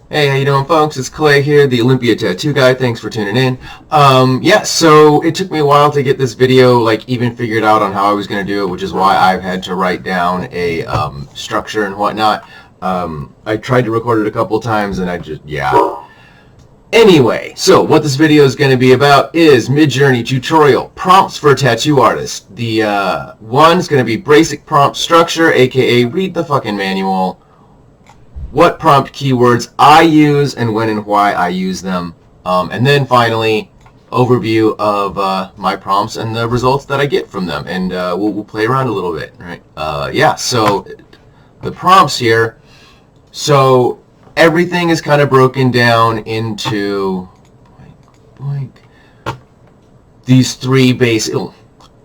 Hey, how you doing, folks? It's Clay here, the Olympia Tattoo Guy. Thanks for tuning in. Yeah, so it took me a while to get this video, even figured out on how I was going to do it, which is why I've had to write down a structure and whatnot. I tried to record it a couple times, and yeah. Anyway, so what this video is going to be about is Midjourney tutorial prompts for a tattoo artist. The one's going to be basic prompt structure, aka read the fucking manual. What prompt keywords I use and when and why I use them. And then finally, overview of my prompts and the results that I get from them. And we'll play around a little bit, right? Yeah, so the prompts here. So everything is kind of broken down into these three basic...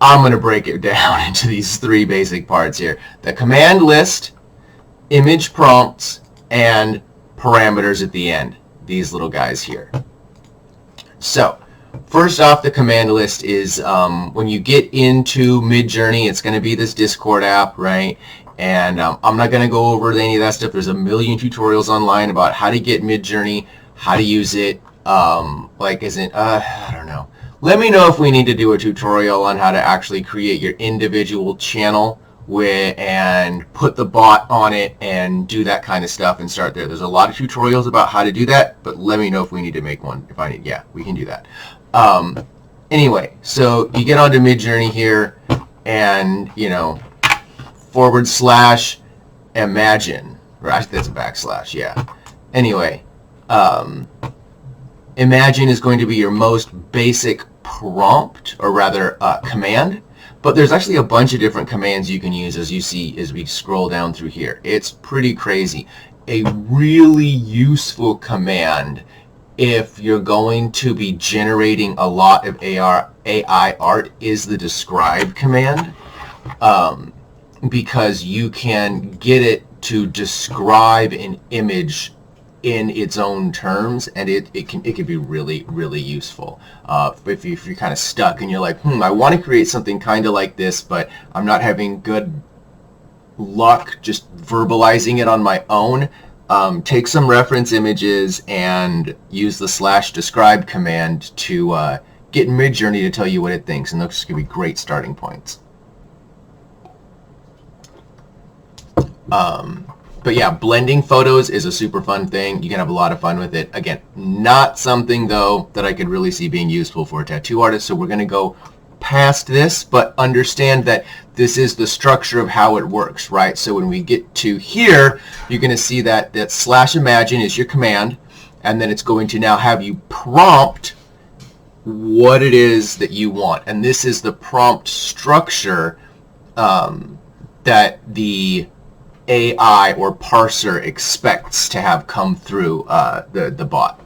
I'm going to break it down into these three basic parts here. The command list, image prompts, and parameters at the end, these little guys here. So first off, the command list is when you get into Midjourney, it's going to be this Discord app, right? And I'm not going to go over any of that stuff. There's a million tutorials online about how to get Midjourney, how to use it. I don't know. Let me know if we need to do a tutorial on how to actually create your individual channel and put the bot on it and do that kind of stuff and start there. There's a lot of tutorials about how to do that, but let me know if we need to make one. Yeah, we can do that. Anyway, so you get onto Midjourney here and, /imagine, right? That's a backslash, yeah. Anyway, imagine is going to be your most basic prompt, or rather command. But there's actually a bunch of different commands you can use, as you see as we scroll down through here. It's pretty crazy. A really useful command if you're going to be generating a lot of AI art is the describe command, because you can get it to describe an image in its own terms, and it can be really, really useful. If you're kind of stuck and you're like, I want to create something kind of like this, but I'm not having good luck just verbalizing it on my own, take some reference images and use the /describe command to get Midjourney to tell you what it thinks, and those can be great starting points. But yeah, blending photos is a super fun thing. You can have a lot of fun with it. Again, not something, though, that I could really see being useful for a tattoo artist, so we're going to go past this, but understand that this is the structure of how it works, right? So when we get to here, you're going to see that /imagine is your command, and then it's going to now have you prompt what it is that you want. And this is the prompt structure that the AI or parser expects to have come through the bot.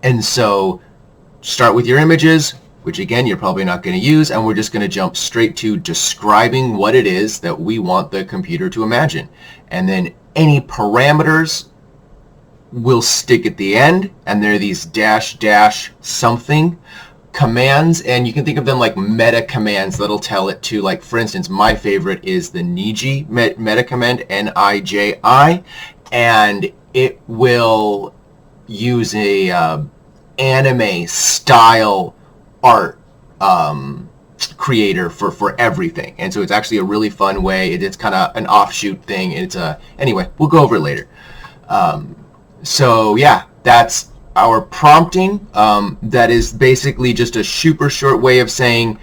And so start with your images, which again you're probably not going to use, and we're just going to jump straight to describing what it is that we want the computer to imagine. And then any parameters will stick at the end, and there are these -- something commands, and you can think of them like meta commands that'll tell it to, like, for instance, my favorite is the Niji meta command, Niji, and it will use a anime style art creator for everything, and so it's actually a really fun way. It's kind of an offshoot thing. Anyway, we'll go over it later. So yeah, that's our prompting. That is basically just a super short way of saying,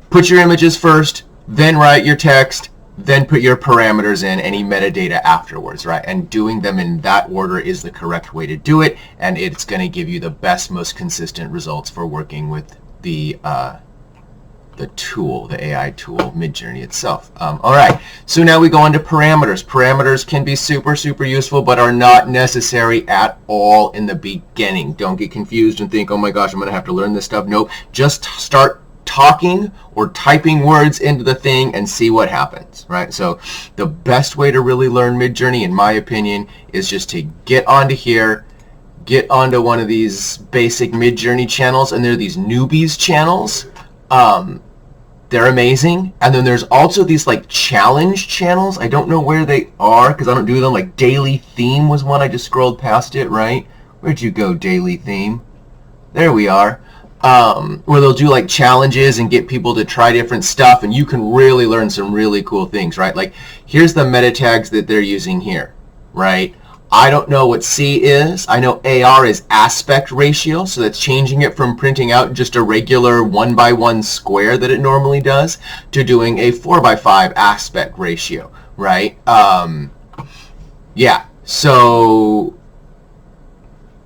put your images first, then write your text, then put your parameters in, any metadata afterwards, right? And doing them in that order is the correct way to do it, and it's going to give you the best, most consistent results for working with the tool, the AI tool, Midjourney itself. All right, so now we go into parameters. Parameters can be super, super useful, but are not necessary at all in the beginning. Don't get confused and think, oh my gosh, I'm going to have to learn this stuff. Nope, just start talking or typing words into the thing and see what happens, right? So the best way to really learn Midjourney, in my opinion, is just to get onto here, get onto one of these basic Midjourney channels, and there are these newbies channels. They're amazing. And then there's also these like challenge channels. I don't know where they are because I don't do them. Like Daily Theme was one. I just scrolled past it, right? Where'd you go, Daily Theme? There we are. Where they'll do like challenges and get people to try different stuff, and you can really learn some really cool things, right? Like here's the meta tags that they're using here, right? I don't know what C is. I know AR is aspect ratio, so that's changing it from printing out just a regular 1x1 square that it normally does to doing a 4x5 aspect ratio, right? Yeah, so,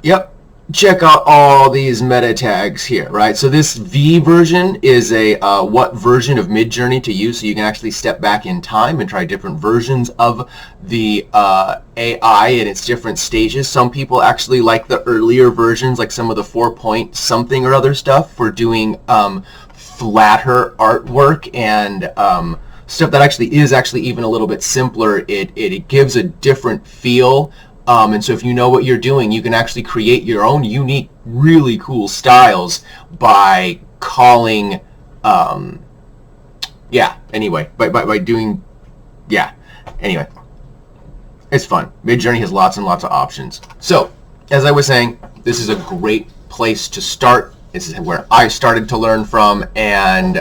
yep. Check out all these meta tags here, right? So this V version is a what version of Midjourney to use, so you can actually step back in time and try different versions of the AI in its different stages. Some people actually like the earlier versions, like some of the 4-point something or other stuff for doing flatter artwork and stuff that actually is even a little bit simpler. It gives a different feel. And so if you know what you're doing, you can actually create your own unique, really cool styles by calling, yeah, anyway, by doing, yeah, anyway, it's fun. Midjourney has lots and lots of options. So, as I was saying, this is a great place to start. This is where I started to learn from, and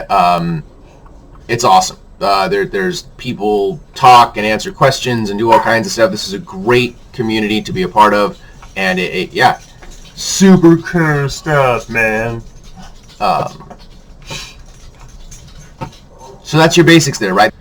it's awesome. There's people talk and answer questions and do all kinds of stuff. This is a great community to be a part of, and yeah, super cool stuff, man. So that's your basics there, right?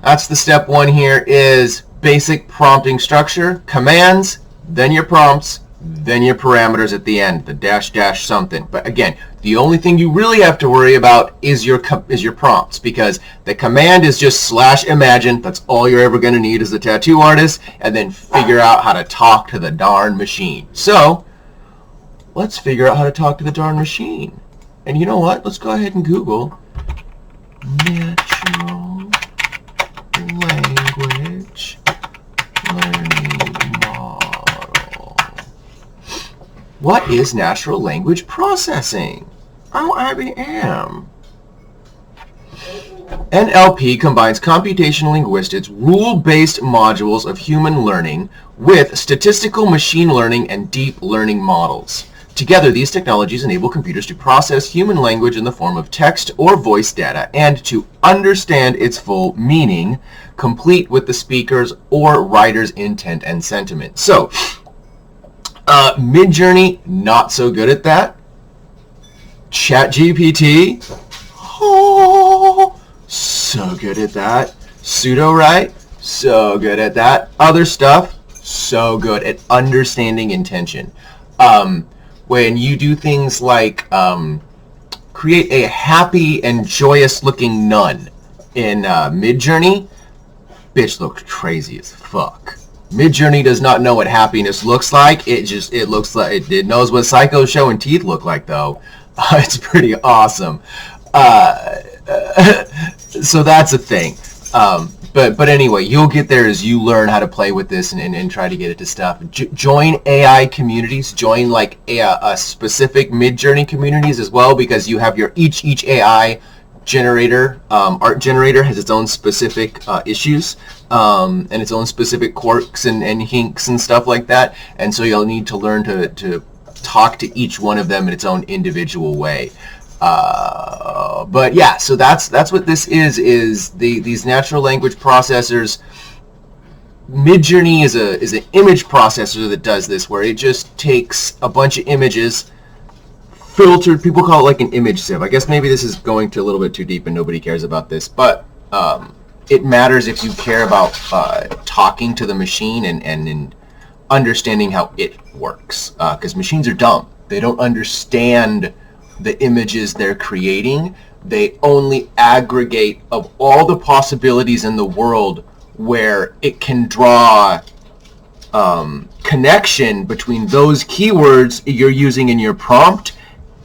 That's the step one here is basic prompting structure, commands, then your prompts, then your parameters at the end, the dash something. But again, the only thing you really have to worry about is your prompts, because the command is just /imagine. That's all you're ever going to need as a tattoo artist, and then figure out how to talk to the darn machine. So let's figure out how to talk to the darn machine. And you know what? Let's go ahead and Google natural language learning model. What is natural language processing? Oh, IBM. NLP combines computational linguistics, rule-based modules of human learning with statistical machine learning and deep learning models. Together, these technologies enable computers to process human language in the form of text or voice data and to understand its full meaning, complete with the speaker's or writer's intent and sentiment. So, Midjourney, not so good at that. ChatGPT, oh, so good at that. Pseudo-write, so good at that. Other stuff, so good at understanding intention. When you do things like create a happy and joyous looking nun in Midjourney, bitch looked crazy as fuck. Midjourney does not know what happiness looks like. It looks like it knows what Psycho showing teeth look like though. It's pretty awesome. So that's a thing. But anyway, you'll get there as you learn how to play with this and try to get it to stuff. Join AI communities. Join like a specific Midjourney communities as well, because you have your each AI generator, art generator has its own specific issues and its own specific quirks and hinks and stuff like that. And so you'll need to learn to talk to each one of them in its own individual way. But yeah, so that's what this is these natural language processors. Midjourney is an image processor that does this, where it just takes a bunch of images, filtered, people call it like an image sieve. I guess maybe this is going to a little bit too deep and nobody cares about this, but it matters if you care about talking to the machine and understanding how it works, because machines are dumb. They don't understand the images they're creating. They only aggregate of all the possibilities in the world where it can draw connection between those keywords you're using in your prompt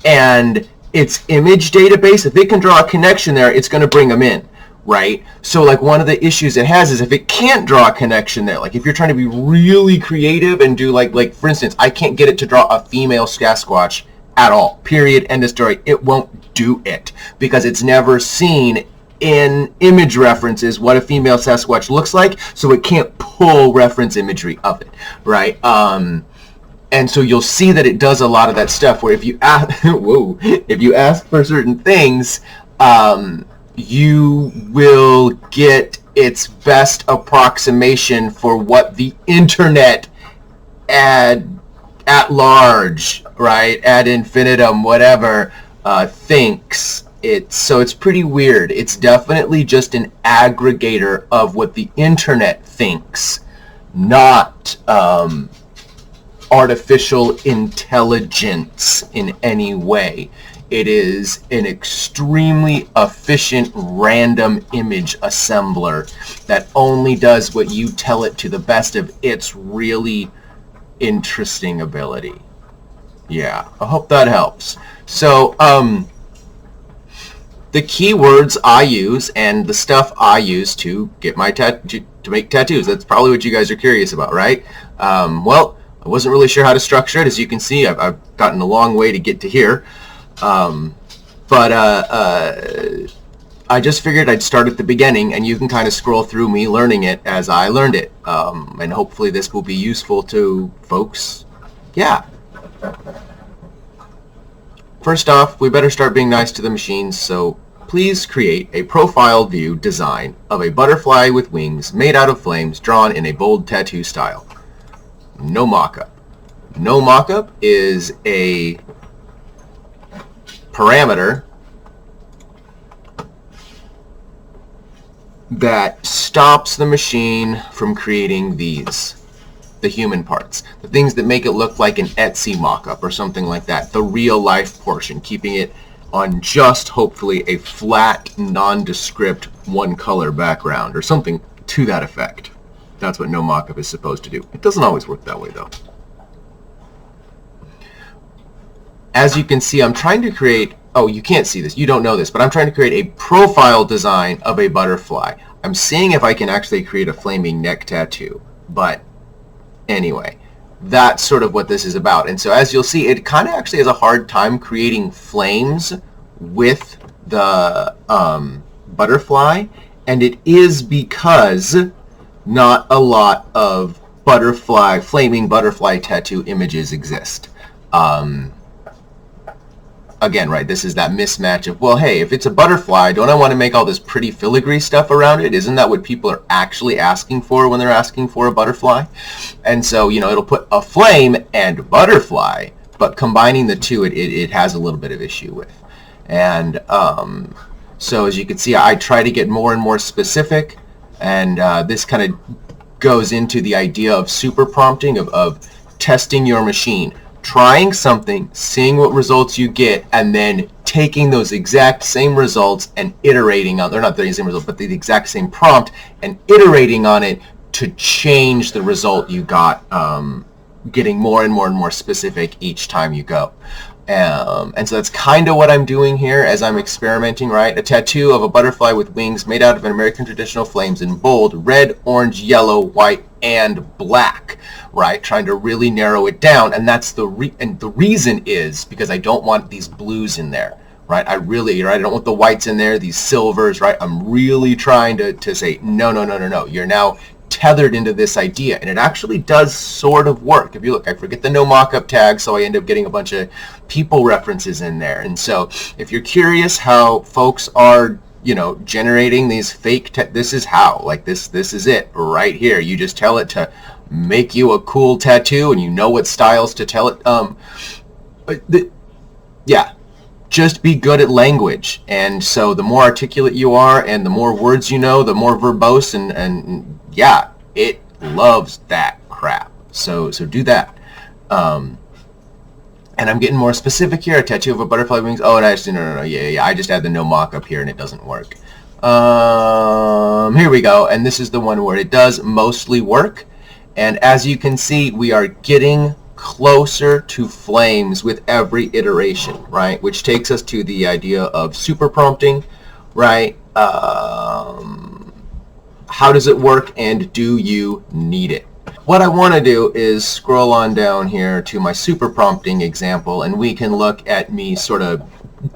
and its image database. If it can draw a connection there, it's going to bring them in, right? So like one of the issues it has is if it can't draw a connection there, like if you're trying to be really creative and do like for instance, I can't get it to draw a female Sasquatch at all, period, end of story. It won't do it because it's never seen in image references what a female Sasquatch looks like, so it can't pull reference imagery of it, right? And so you'll see that it does a lot of that stuff where if you ask, whoa, if you ask for certain things, you will get its best approximation for what the internet at large, right, ad infinitum, whatever, thinks. So it's pretty weird. It's definitely just an aggregator of what the internet thinks, not artificial intelligence in any way. It is an extremely efficient random image assembler that only does what you tell it to the best of its really interesting ability. Yeah, I hope that helps. So the keywords I use and the stuff I use to get my to make tattoos, that's probably what you guys are curious about, right? Well, I wasn't really sure how to structure it. As you can see, I've gotten a long way to get to here. But I just figured I'd start at the beginning, and you can kind of scroll through me learning it as I learned it. And hopefully this will be useful to folks. Yeah. First off, we better start being nice to the machines, so please create a profile view design of a butterfly with wings made out of flames drawn in a bold tattoo style. No mockup. No mockup is a parameter that stops the machine from creating the human parts, the things that make it look like an Etsy mockup or something like that, the real life portion, keeping it on just hopefully a flat, nondescript, one color background or something to that effect. That's what no mockup is supposed to do. It doesn't always work that way though. As you can see, I'm trying to create, oh, you can't see this, you don't know this, but I'm trying to create a profile design of a butterfly. I'm seeing if I can actually create a flaming neck tattoo, but anyway, that's sort of what this is about. And so as you'll see, it kind of actually has a hard time creating flames with the butterfly, and it is because not a lot of flaming butterfly tattoo images exist. Again, right, this is that mismatch of, well, hey, if it's a butterfly, don't I want to make all this pretty filigree stuff around it? Isn't that what people are actually asking for when they're asking for a butterfly? And so, you know, it'll put a flame and butterfly, but combining the two, it has a little bit of issue with. And so as you can see, I try to get more and more specific, and this kind of goes into the idea of super prompting, of testing your machine. Trying something, seeing what results you get, and then taking those exact same results and iterating on, they're not the same result, but the exact same prompt, and iterating on it to change the result you got, getting more and more and more specific each time you go. And so that's kind of what I'm doing here as I'm experimenting, right? A tattoo of a butterfly with wings made out of an American traditional flames in bold, red, orange, yellow, white, and black, right? Trying to really narrow it down. And that's the reason is because I don't want these blues in there, right? I don't want the whites in there, these silvers, right? I'm really trying to say, no. You're now tethered into this idea, and it actually does sort of work. If you look, I forget the no mockup tag, so I end up getting a bunch of people references in there. And so if you're curious how folks are, you know, generating these fake this is how, like this is it right here. You just tell it to make you a cool tattoo, and you know what styles to tell it. Yeah, just be good at language. And so the more articulate you are and the more words you know, the more verbose, and yeah, it loves that crap. So do that. And I'm getting more specific here. A tattoo of a butterfly wings. Oh, and I just, no. Yeah. I just add the no mock-up here, and it doesn't work. Here we go. And this is the one where it does mostly work. And as you can see, we are getting closer to flames with every iteration, right? Which takes us to the idea of super prompting, right? How does it work, and do you need it? What I want to do is scroll on down here to my super prompting example, and we can look at me sort of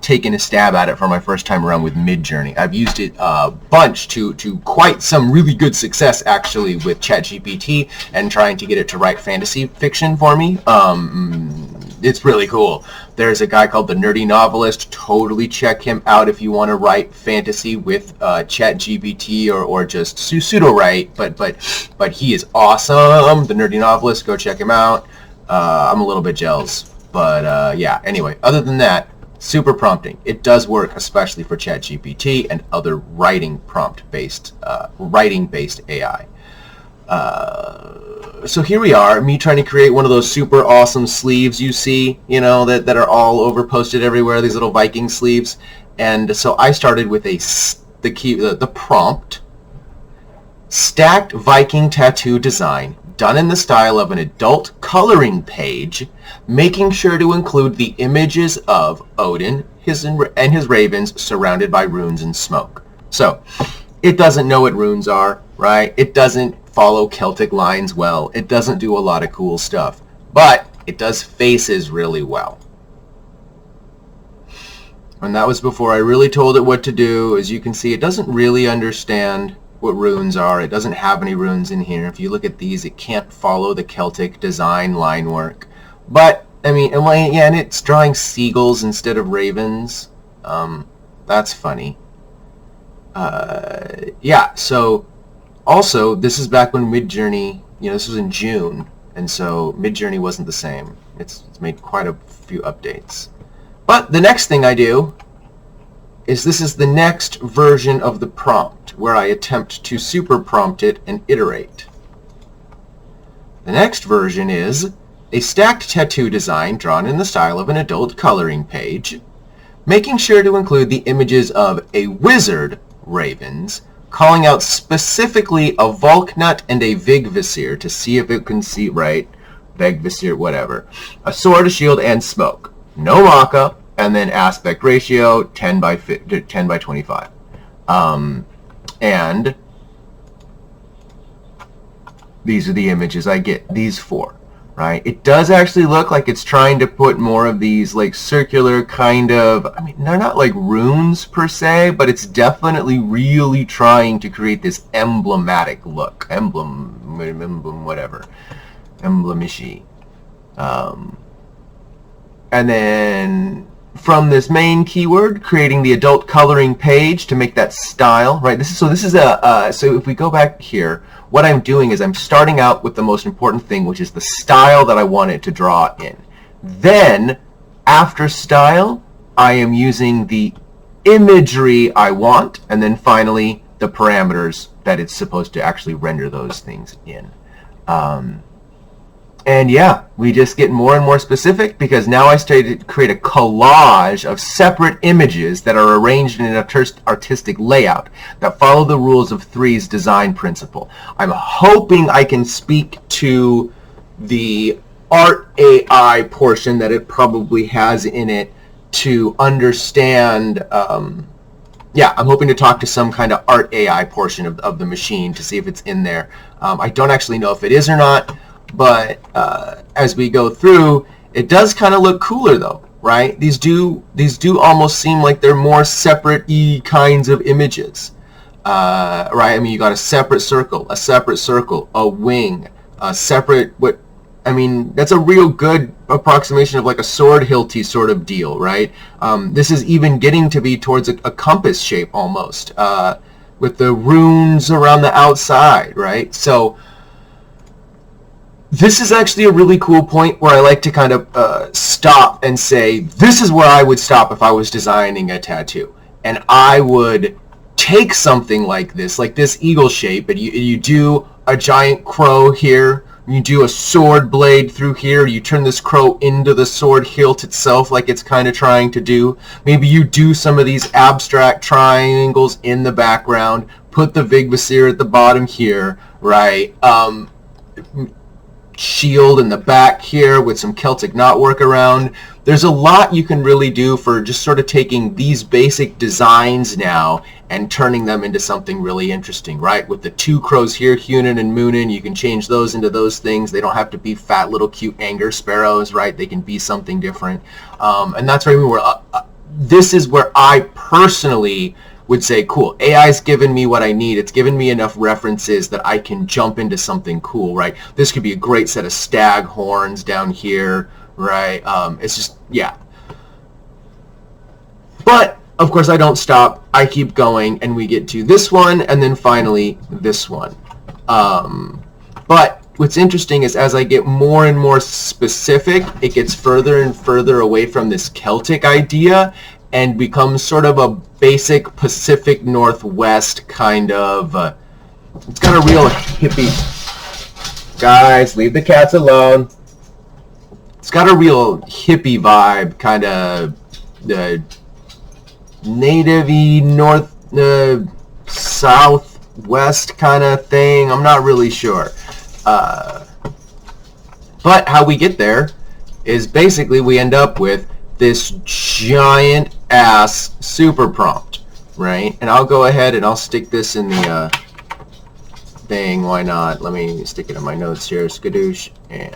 taken a stab at it for my first time around with Midjourney. I've used it a bunch to quite some really good success actually with ChatGPT and trying to get it to write fantasy fiction for me. It's really cool. There's a guy called the Nerdy Novelist. Totally check him out if you want to write fantasy with ChatGPT or just pseudo write. But he is awesome. The Nerdy Novelist. Go check him out. I'm a little bit jealous, but yeah. Anyway, other than that, super prompting. It does work, especially for ChatGPT and other writing prompt-based, writing-based AI. So here we are, me trying to create one of those super awesome sleeves you see, you know, that are all over posted everywhere, these little Viking sleeves. And so I started with the prompt, stacked Viking tattoo design done in the style of an adult coloring page, making sure to include the images of Odin and his ravens surrounded by runes and smoke. So it doesn't know what runes are, right? It doesn't follow Celtic lines well. It doesn't do a lot of cool stuff, but it does faces really well. And that was before I really told it what to do. As you can see, it doesn't really understand what runes are. It doesn't have any runes in here. If you look at these, it can't follow the Celtic design line work. But, I mean, yeah, and it's drawing seagulls instead of ravens. That's funny. Yeah, so also, this is back when Midjourney, you know, this was in June, and so Midjourney wasn't the same. It's made quite a few updates. But the next thing I do is this is the next version of the prompt, where I attempt to super prompt it and iterate. The next version is a stacked tattoo design drawn in the style of an adult coloring page, making sure to include the images of a wizard, ravens, calling out specifically a valknut and a vegvisir to see if it can see right, vegvisir, whatever, a sword, a shield, and smoke. No mockup, and then aspect ratio 10 by 25. And these are the images I get, these four, right? It does actually look like it's trying to put more of these like circular kind of, I mean, they're not like runes per se, but it's definitely really trying to create this emblematic look. Emblem, whatever. Emblemish-y. And then from this main keyword, creating the adult coloring page to make that style, right? So if we go back here, what I'm doing is I'm starting out with the most important thing, which is the style that I want it to draw in. Then, after style, I am using the imagery I want, and then finally the parameters that it's supposed to actually render those things in. And yeah, we just get more and more specific because now I started to create a collage of separate images that are arranged in an artistic layout that follow the rules of three's design principle. I'm hoping I can speak to the art AI portion that it probably has in it to understand. Yeah, I'm hoping to talk to some kind of art AI portion of the machine to see if it's in there. I don't actually know if it is or not. But as we go through, it does kind of look cooler though, right? These do almost seem like they're more separate-y kinds of images, right? I mean, you got a separate circle, a wing, a separate, that's a real good approximation of like a sword hilty sort of deal, right? This is even getting to be towards a compass shape almost, with the runes around the outside, right? So this is actually a really cool point where I like to kind of stop and say, this is where I would stop if I was designing a tattoo. And I would take something like this eagle shape, and you do a giant crow here, you do a sword blade through here, you turn this crow into the sword hilt itself like it's kind of trying to do. Maybe you do some of these abstract triangles in the background, put the vegvisir at the bottom here, right? Shield in the back here with some Celtic knotwork around. There's a lot you can really do for just sort of taking these basic designs now and turning them into something really interesting, right? With the two crows here, Hunin and Moonin, you can change those into those things. They don't have to be fat little cute anger sparrows, right? They can be something different. And that's right, this is where I personally would say, cool, AI's given me what I need. It's given me enough references that I can jump into something cool, right? This could be a great set of stag horns down here, right? It's just, yeah. But, of course, I don't stop. I keep going, and we get to this one, and then finally this one. But what's interesting is as I get more and more specific, it gets further and further away from this Celtic idea and becomes sort of a basic Pacific Northwest kind of, it's got a real hippie, guys, leave the cats alone. It's got a real hippie vibe, kind of native-y, north, southwest kind of thing. I'm not really sure. But how we get there is basically we end up with this giant ass super prompt, right? And I'll go ahead and I'll stick this in the thing. Why not? Let me stick it in my notes here. Skadoosh. And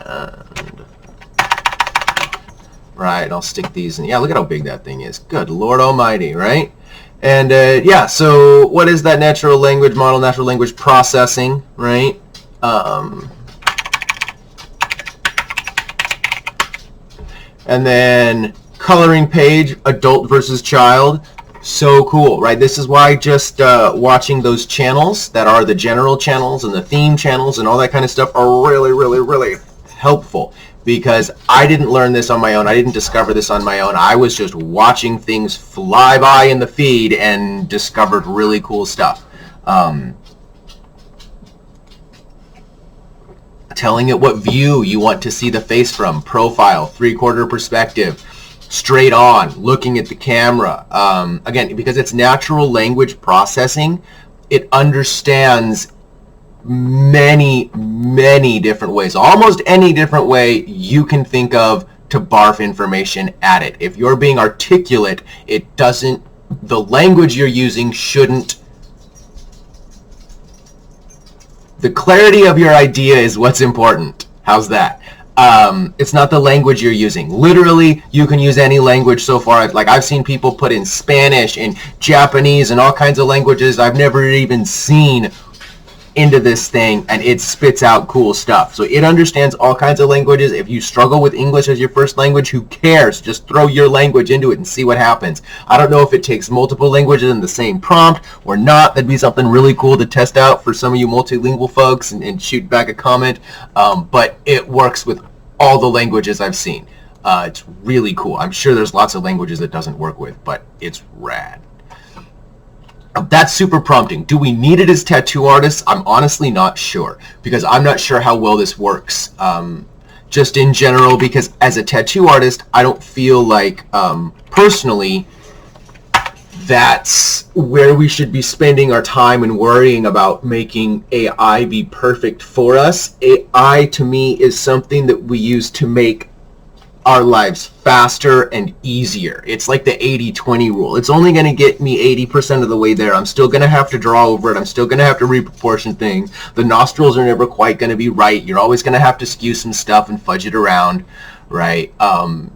right, I'll stick these in. Yeah, look at how big that thing is. Good Lord Almighty, right? And yeah, so what is that natural language model, natural language processing, right? And then coloring page, adult versus child. So cool, right? This is why just watching those channels that are the general channels and the theme channels and all that kind of stuff are really, really, really helpful, because I didn't learn this on my own. I didn't discover this on my own. I was just watching things fly by in the feed and discovered really cool stuff. Telling it what view you want to see the face from, profile, three-quarter perspective, straight on, looking at the camera. Again, because it's natural language processing, it understands many, many different ways. Almost any different way you can think of to barf information at it. If you're being articulate, it doesn't, the language you're using shouldn't, the clarity of your idea is what's important. How's that? It's not the language you're using. Literally, you can use any language so far. Like, I've seen people put in Spanish and Japanese and all kinds of languages I've never even seen into this thing, and it spits out cool stuff. So it understands all kinds of languages. If you struggle with English as your first language, who cares? Just throw your language into it and see what happens. I don't know if it takes multiple languages in the same prompt or not. That'd be something really cool to test out for some of you multilingual folks and shoot back a comment. But it works with all the languages I've seen. It's really cool. I'm sure there's lots of languages it doesn't work with, but it's rad. That's super prompting. Do we need it as tattoo artists? I'm honestly not sure, because I'm not sure how well this works. Just in general, because as a tattoo artist, I don't feel like, personally, that's where we should be spending our time and worrying about making AI be perfect for us. AI, to me, is something that we use to make our lives faster and easier. It's like the 80-20 rule. It's only going to get me 80% of the way there. I'm still going to have to draw over it. I'm still going to have to reproportion things. The nostrils are never quite going to be right. You're always going to have to skew some stuff and fudge it around, right?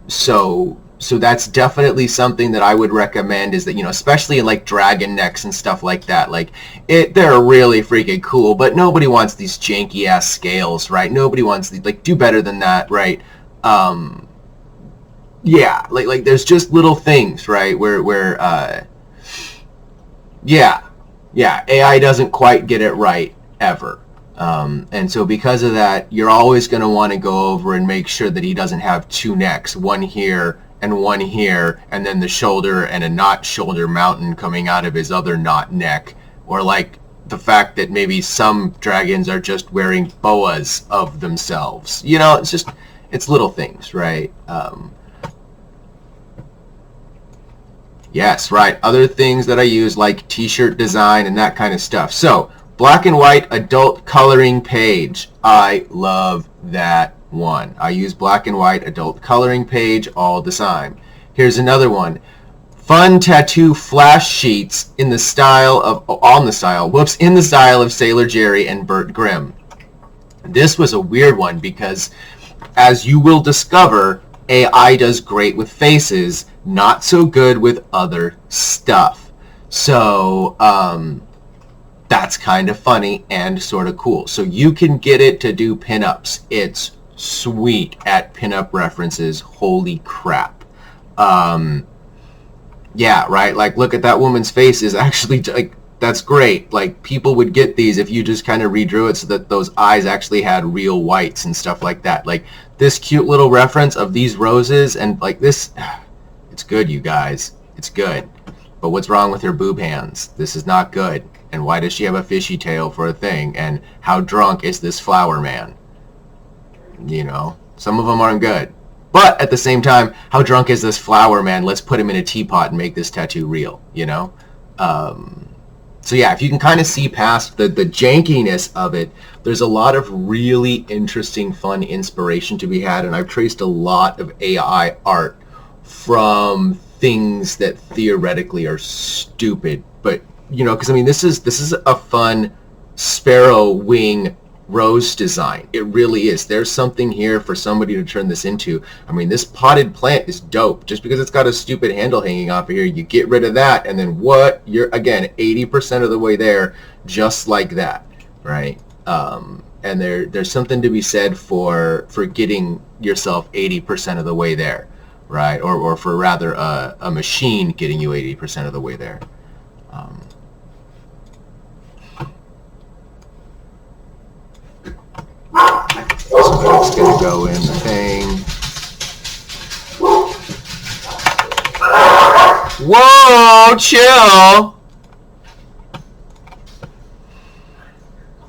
So that's definitely something that I would recommend, is that, you know, especially in like dragon necks and stuff like that, like they're really freaking cool, but nobody wants these janky ass scales, right? Nobody wants these, like, do better than that, right? Yeah, like there's just little things, right, where yeah, AI doesn't quite get it right ever. And so because of that, you're always going to want to go over and make sure that he doesn't have two necks, one here and one here, and then the shoulder and a not shoulder mountain coming out of his other not neck, or like the fact that maybe some dragons are just wearing boas of themselves. You know, it's little things, right? Yes, right. Other things that I use, like t-shirt design and that kind of stuff. So, black and white adult coloring page. I love that one. I use black and white adult coloring page all the time. Here's another one. Fun tattoo flash sheets in the style of Sailor Jerry and Bert Grimm. This was a weird one because, as you will discover, AI does great with faces, not so good with other stuff. So that's kind of funny and sort of cool. So you can get it to do pinups. It's sweet at pinup references. Holy crap. Yeah, right? Like, look at that woman's face is actually, like, that's great. Like, people would get these if you just kind of redrew it so that those eyes actually had real whites and stuff like that. Like, this cute little reference of these roses and, like, this, it's good, you guys. It's good. But what's wrong with her boob hands? This is not good. And why does she have a fishy tail for a thing? And how drunk is this flower man? You know, some of them aren't good. But at the same time, how drunk is this flower man? Let's put him in a teapot and make this tattoo real, you know? So yeah, if you can kind of see past the jankiness of it, there's a lot of really interesting, fun inspiration to be had. And I've traced a lot of AI art from things that theoretically are stupid. But, you know, because I mean, this is a fun sparrow wing rose design. It really is. There's something here for somebody to turn this into. I mean, this potted plant is dope. Just because it's got a stupid handle hanging off of here, you get rid of that, and then what? You're, again, 80% of the way there, just like that, right? And there's something to be said for getting yourself 80% of the way there, right? Or for rather a machine getting you 80% of the way there. So it's going to go in the thing. Whoa, chill!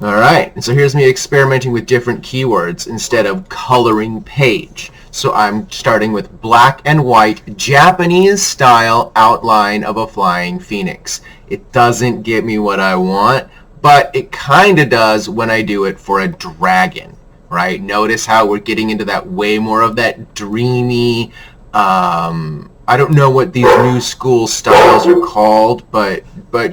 Alright, and so here's me experimenting with different keywords instead of coloring page. So I'm starting with black and white, Japanese style outline of a flying phoenix. It doesn't get me what I want, but it kind of does when I do it for a dragon, right? Notice how we're getting into that way more of that dreamy, I don't know what these new school styles are called, but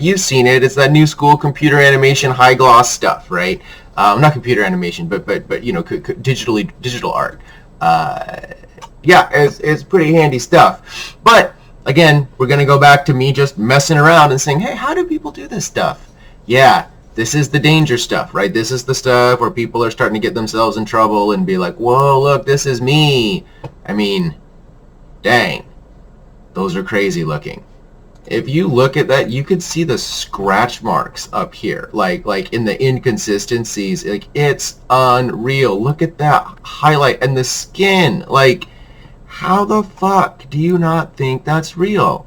you've seen it. It's that new school computer animation, high gloss stuff, right? Not computer animation, but you know, digital art. Yeah, it's pretty handy stuff. But again, we're gonna go back to me just messing around and saying, hey, how do people do this stuff? Yeah. This is the danger stuff, right? This is the stuff where people are starting to get themselves in trouble and be like, whoa, look, this is me. I mean, dang, those are crazy looking. If you look at that, you could see the scratch marks up here, like in the inconsistencies. Like, it's unreal. Look at that highlight and the skin. Like, how the fuck do you not think that's real?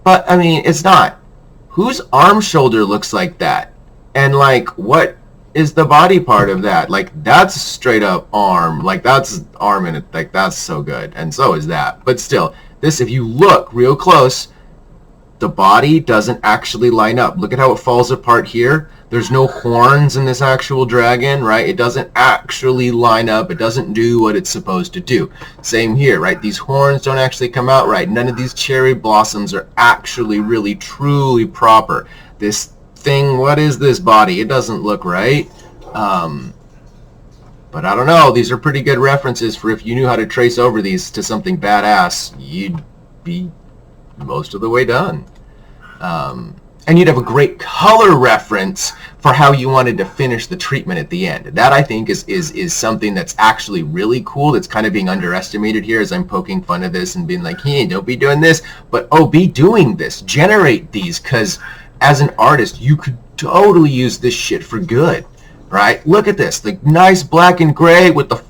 But, I mean, it's not. Whose arm shoulder looks like that? And, like, what is the body part of that? Like, that's straight up arm. Like, that's arm in it. Like, that's so good. And so is that. But still, this, if you look real close, the body doesn't actually line up. Look at how it falls apart here. There's no horns in this actual dragon, right? It doesn't actually line up. It doesn't do what it's supposed to do. Same here, right? These horns don't actually come out right. None of these cherry blossoms are actually really, truly proper. This thing, what is this body? It doesn't look right. But I don't know. These are pretty good references for if you knew how to trace over these to something badass, you'd be most of the way done. And you'd have a great color reference for how you wanted to finish the treatment at the end. That, I think, is something that's actually really cool, that's kind of being underestimated here as I'm poking fun of this and being like, hey, don't be doing this, but oh, be doing this. Generate these, because as an artist, you could totally use this shit for good, right? Look at this, the nice black and gray with the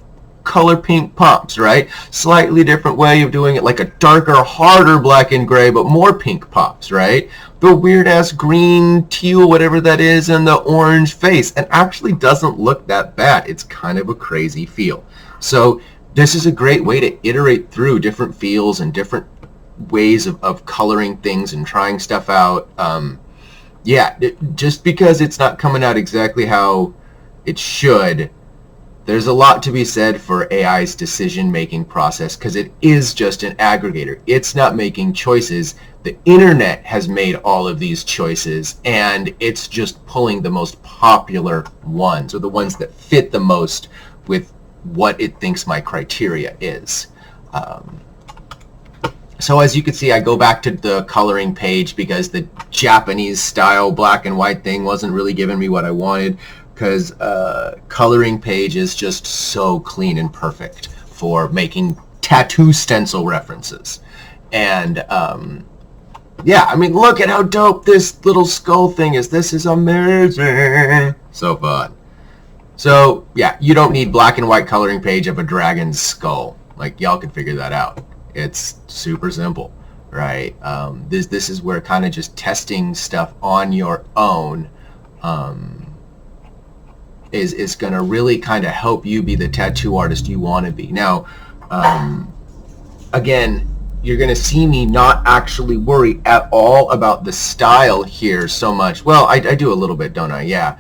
color pink pumps, right? Slightly different way of doing it, like a darker, harder black and gray, but more pink pops, right? The weird-ass green, teal, whatever that is, and the orange face, and actually doesn't look that bad. It's kind of a crazy feel. So this is a great way to iterate through different feels and different ways of coloring things and trying stuff out. Yeah, just because it's not coming out exactly how it should, there's a lot to be said for AI's decision-making process, because it is just an aggregator. It's not making choices. The internet has made all of these choices, and it's just pulling the most popular ones, or the ones that fit the most with what it thinks my criteria is. So as you can see, I go back to the coloring page because the Japanese style black and white thing wasn't really giving me what I wanted, because coloring page is just so clean and perfect for making tattoo stencil references. And yeah, I mean, look at how dope this little skull thing is. This is amazing. So fun. So yeah, you don't need black and white coloring page of a dragon's skull. Like, y'all can figure that out. It's super simple, right? This is where kind of just testing stuff on your own is going to really kind of help you be the tattoo artist you want to be. Now, again, you're going to see me not actually worry at all about the style here so much. Well, I do a little bit, don't I? Yeah.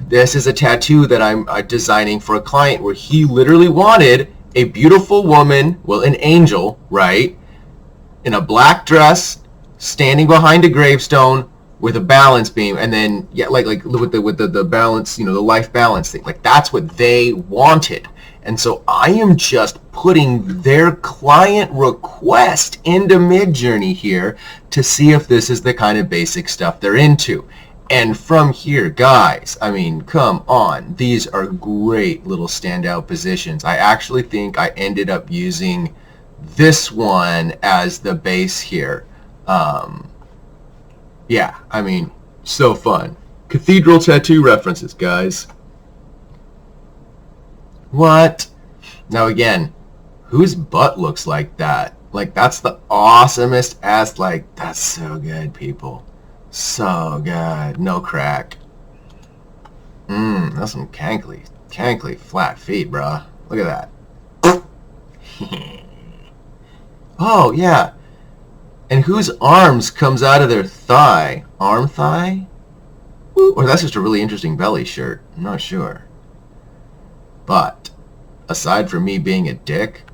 This is a tattoo that I'm designing for a client where he literally wanted a beautiful woman, well, an angel, right, in a black dress, standing behind a gravestone with a balance beam, and then yeah, like with the balance, you know, the life balance thing. Like, that's what they wanted. And so I am just putting their client request into Midjourney here to see if this is the kind of basic stuff they're into. And from here, guys, I mean, come on. These are great little standout positions. I actually think I ended up using this one as the base here. Yeah, I mean, so fun. Cathedral tattoo references, guys. What? Now again, whose butt looks like that? Like, that's the awesomest ass, like, that's so good, people. So good. No crack. That's some cankly flat feet, bruh. Look at that. Oh, yeah. And whose arms comes out of their thigh? Arm thigh? Woo. Or that's just a really interesting belly shirt. I'm not sure. But, aside from me being a dick,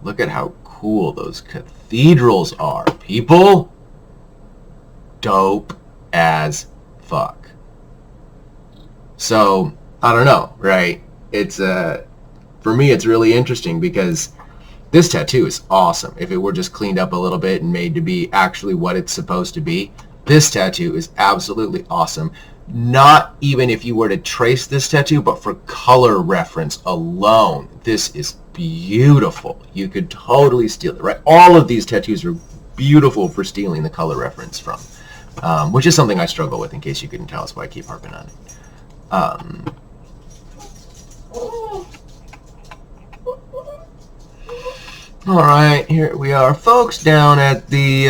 look at how cool those cathedrals are, people. Dope as fuck. So, I don't know, right? It's for me it's really interesting because this tattoo is awesome. If it were just cleaned up a little bit and made to be actually what it's supposed to be, this tattoo is absolutely awesome. Not even if you were to trace this tattoo, but for color reference alone, this is beautiful. You could totally steal it, right? All of these tattoos are beautiful for stealing the color reference from. Which is something I struggle with, in case you couldn't tell. That's why I keep harping on it. Alright, here we are, folks, down at the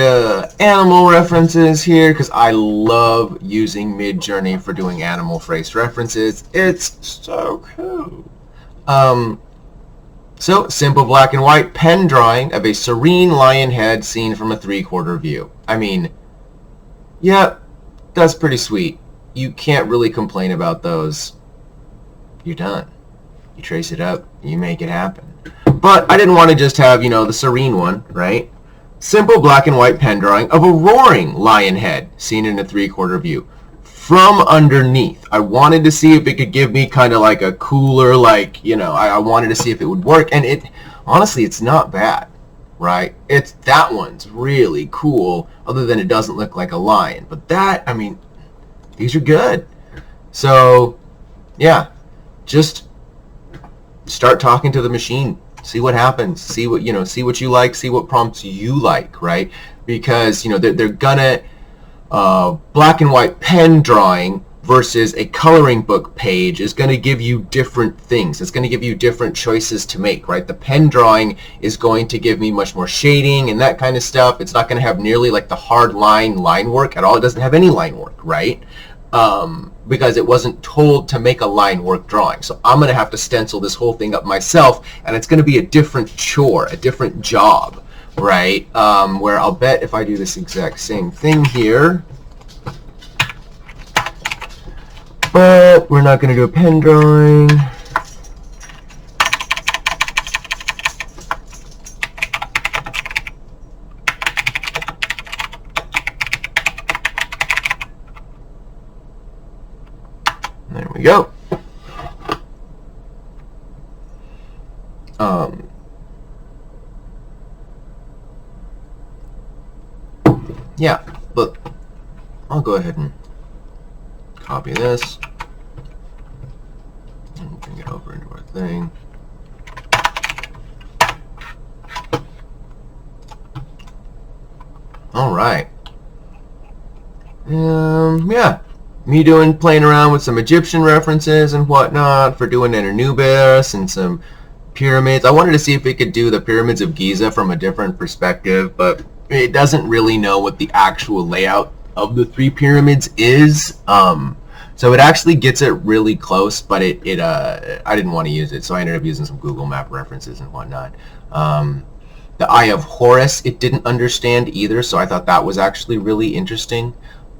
animal references here, because I love using Midjourney for doing animal phrase references. It's so cool. So, simple black and white pen drawing of a serene lion head seen from a 3/4 view. I mean, yeah, that's pretty sweet. You can't really complain about those. You're done. You trace it up, you make it happen. But I didn't want to just have, you know, the serene one, right? Simple black and white pen drawing of a roaring lion head seen in a 3/4 view from underneath. I wanted to see if it could give me kind of like a cooler, like, you know, I wanted to see if it would work. And it, honestly, it's not bad. Right? It's, that one's really cool, other than it doesn't look like a lion. But that, I mean, these are good. So, yeah, just start talking to the machine. See what happens. See what, you know, see what you like, see what prompts you like, right? Because, you know, they're gonna, black and white pen drawing versus a coloring book page is going to give you different things. It's going to give you different choices to make, right? The pen drawing is going to give me much more shading and that kind of stuff. It's not going to have nearly like the hard line work at all. It doesn't have any line work, right? Because it wasn't told to make a line work drawing. So I'm going to have to stencil this whole thing up myself, and it's going to be a different chore, a different job, right? Where I'll bet if I do this exact same thing here, but we're not going to do a pen drawing. There we go. Yeah, but I'll go ahead and copy this and bring it over into our thing. All right. Yeah, me playing around with some Egyptian references and whatnot for doing Anubis and some pyramids. I wanted to see if we could do the pyramids of Giza from a different perspective, but it doesn't really know what the actual layout of the 3 pyramids is. So it actually gets it really close, but I didn't want to use it, so I ended up using some Google Map references and whatnot. The Eye of Horus, it didn't understand either, so I thought that was actually really interesting.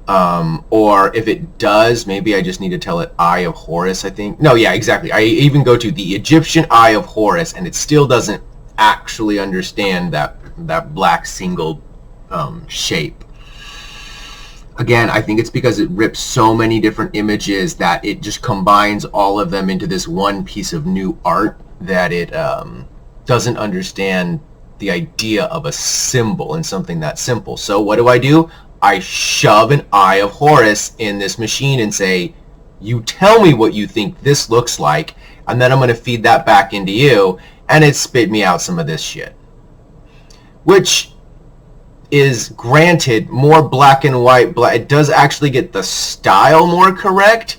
Or if it does, maybe I just need to tell it Eye of Horus, I think. No, yeah, exactly. I even go to the Egyptian Eye of Horus, and it still doesn't actually understand that black single shape. Again, I think it's because it rips so many different images that it just combines all of them into this one piece of new art that it doesn't understand the idea of a symbol and something that simple. So what do? I shove an Eye of Horus in this machine and say, you tell me what you think this looks like, and then I'm going to feed that back into you, and it spit me out some of this shit. Which is, granted, more black and white. It does actually get the style more correct,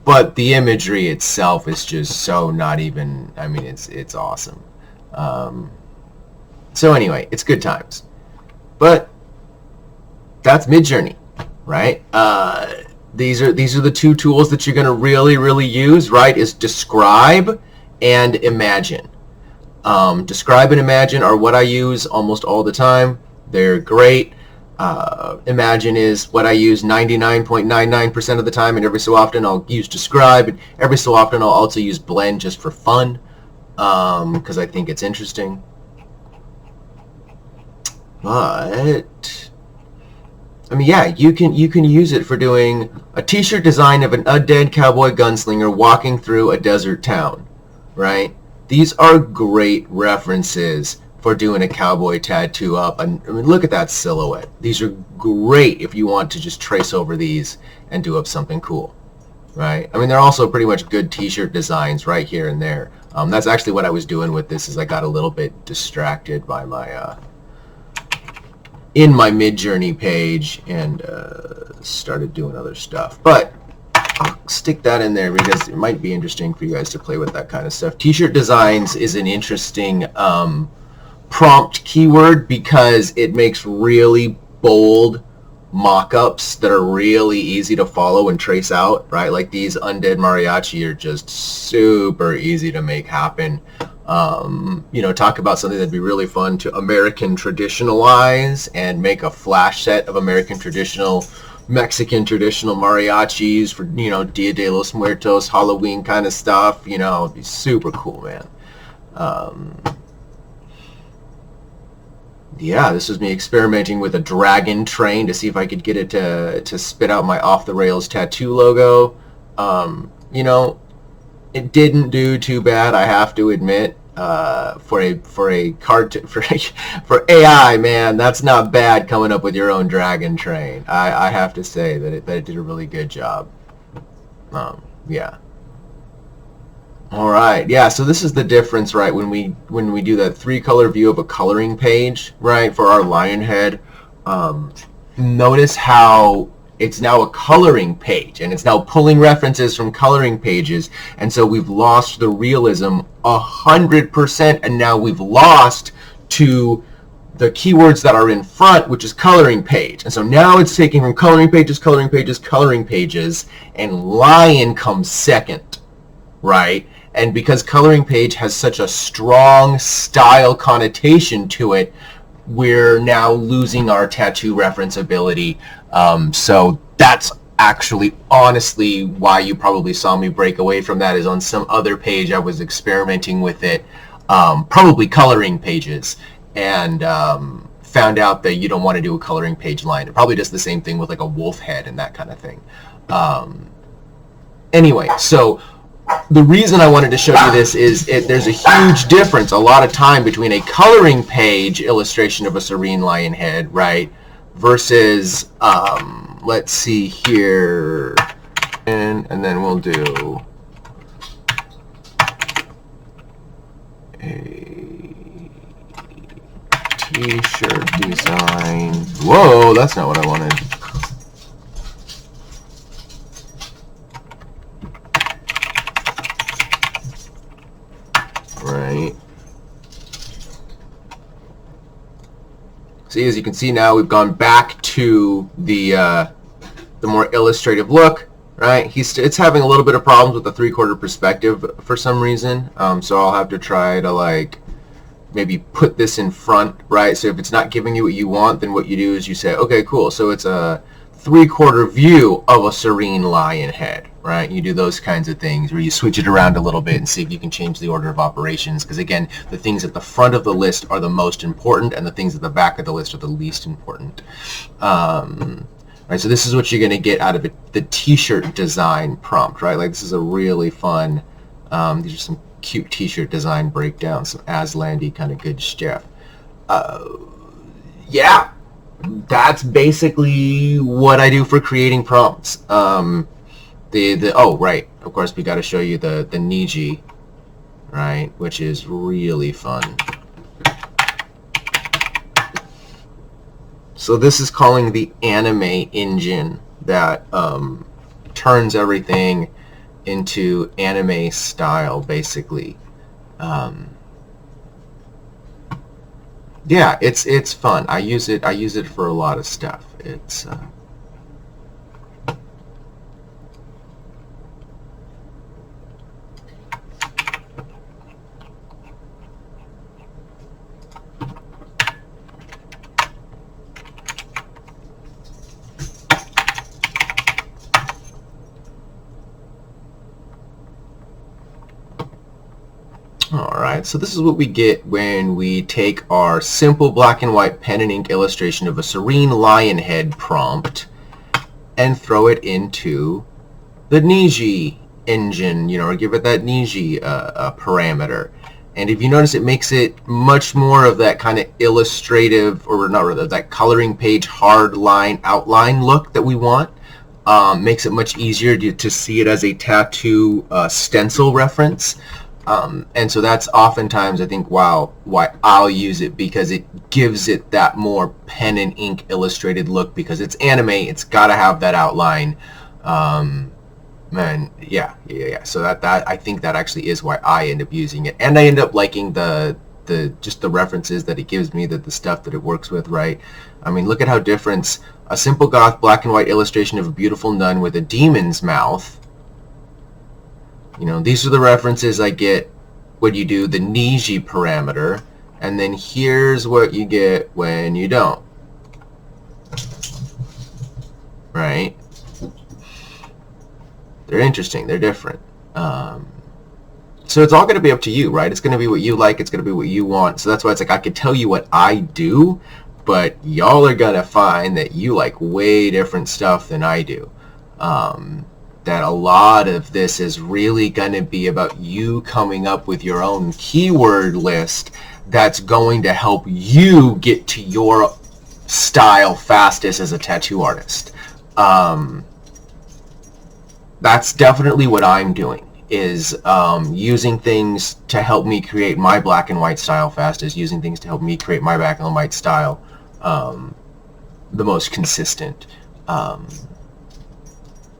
but the imagery itself is just so not even, I mean, it's awesome. So anyway, it's good times. But that's Midjourney, right? These are the 2 tools that you're going to really use, right? Is describe and imagine. Describe and imagine are what I use almost all the time. They're great. Imagine is what I use 99.99% of the time, and every so often I'll use describe, and every so often I'll also use blend just for fun, because I think it's interesting. But I mean, yeah, you can use it for doing a t-shirt design of an undead cowboy gunslinger walking through a desert town, right? These are great references for doing a cowboy tattoo up. And I mean, look at that silhouette. These are great if you want to just trace over these and do up something cool, right? I mean, they're also pretty much good t-shirt designs right here and there. That's actually what I was doing with this, is I got a little bit distracted by my in my Midjourney page and started doing other stuff. But I'll stick that in there because it might be interesting for you guys to play with that kind of stuff. T-shirt designs is an interesting prompt keyword because it makes really bold mock-ups that are really easy to follow and trace out, right? Like these undead mariachi are just super easy to make happen. You know, talk about something that'd be really fun to American traditionalize and make a flash set of American traditional, Mexican traditional mariachis for, you know, Dia de los Muertos, Halloween kind of stuff. You know, it'd be super cool, man. Yeah, this was me experimenting with a dragon train to see if I could get it to spit out my off the rails tattoo logo. You know, it didn't do too bad, I have to admit. For AI, man, that's not bad coming up with your own dragon train. I have to say that it did a really good job. Yeah. All right, yeah. So this is the difference, right? When we do that 3-color view of a coloring page, right, for our lion head. Notice how it's now a coloring page, and it's now pulling references from coloring pages, and so we've lost the realism 100%, and now we've lost to the keywords that are in front, which is coloring page. And so now it's taking from coloring pages, coloring pages, coloring pages, and lion comes second, right? And because coloring page has such a strong style connotation to it, we're now losing our tattoo reference ability. So that's actually honestly why you probably saw me break away from that, is on some other page I was experimenting with it, probably coloring pages, and found out that you don't want to do a coloring page line. It probably does the same thing with like a wolf head and that kind of thing. Anyway, so the reason I wanted to show you this is there's a huge difference a lot of time between a coloring page illustration of a serene lion head, right, versus, let's see here, and then we'll do a t-shirt design. Whoa, that's not what I wanted. Right. See, as you can see now, we've gone back to the more illustrative look, right? It's having a little bit of problems with the 3/4 perspective for some reason, so I'll have to try to like maybe put this in front, right? So if it's not giving you what you want, then what you do is you say, okay, cool, so it's a 3/4 view of a serene lion head, right? You do those kinds of things where you switch it around a little bit and see if you can change the order of operations, because again, the things at the front of the list are the most important and the things at the back of the list are the least important. Right, so this is what you're going to get out of it, the t-shirt design prompt, right? Like this is a really fun, these are some cute t-shirt design breakdowns, some Aslandy kind of good stuff. Yeah, that's basically what I do for creating prompts. Oh right, of course we got to show you the Niji, right, which is really fun. So this is calling the anime engine that turns everything into anime style, basically. Yeah, it's fun. I use it for a lot of stuff. It's Alright, so this is what we get when we take our simple black and white pen and ink illustration of a serene lion head prompt and throw it into the Niji engine, or give it that Niji parameter. And if you notice, it makes it much more of that kind of illustrative, or not rather, that coloring page hard line outline look that we want. Makes it much easier to see it as a tattoo stencil reference. And so that's oftentimes, I think, why I'll use it, because it gives it that more pen and ink illustrated look, because it's anime, it's got to have that outline. And yeah. So that I think that actually is why I end up using it, and I end up liking just the references that it gives me, the stuff that it works with, right? I mean, look at how different a simple goth black and white illustration of a beautiful nun with a demon's mouth. These are the references I get when you do the Niji parameter, and then here's what you get when you don't. Right? They're interesting. They're different. So it's all going to be up to you, right? It's going to be what you like. It's going to be what you want. So that's why it's like I could tell you what I do, but y'all are going to find that you like way different stuff than I do. That a lot of this is really going to be about you coming up with your own keyword list that's going to help you get to your style fastest as a tattoo artist. That's definitely what I'm doing, is using things to help me create my black and white style fastest, using things to help me create my black and white style the most consistent.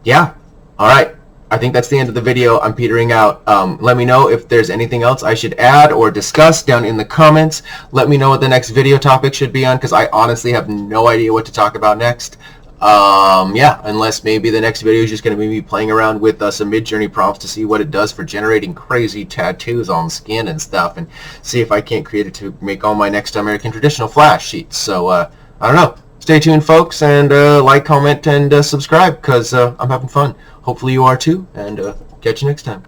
Yeah. All right, I think that's the end of the video. I'm petering out. Let me know if there's anything else I should add or discuss down in the comments. Let me know what the next video topic should be on, because I honestly have no idea what to talk about next. Yeah, unless maybe the next video is just going to be me playing around with some Midjourney prompts to see what it does for generating crazy tattoos on skin and stuff, and see if I can't create it to make all my next American traditional flash sheets. So, I don't know. Stay tuned, folks, and like, comment, and subscribe, because I'm having fun. Hopefully you are too, and catch you next time.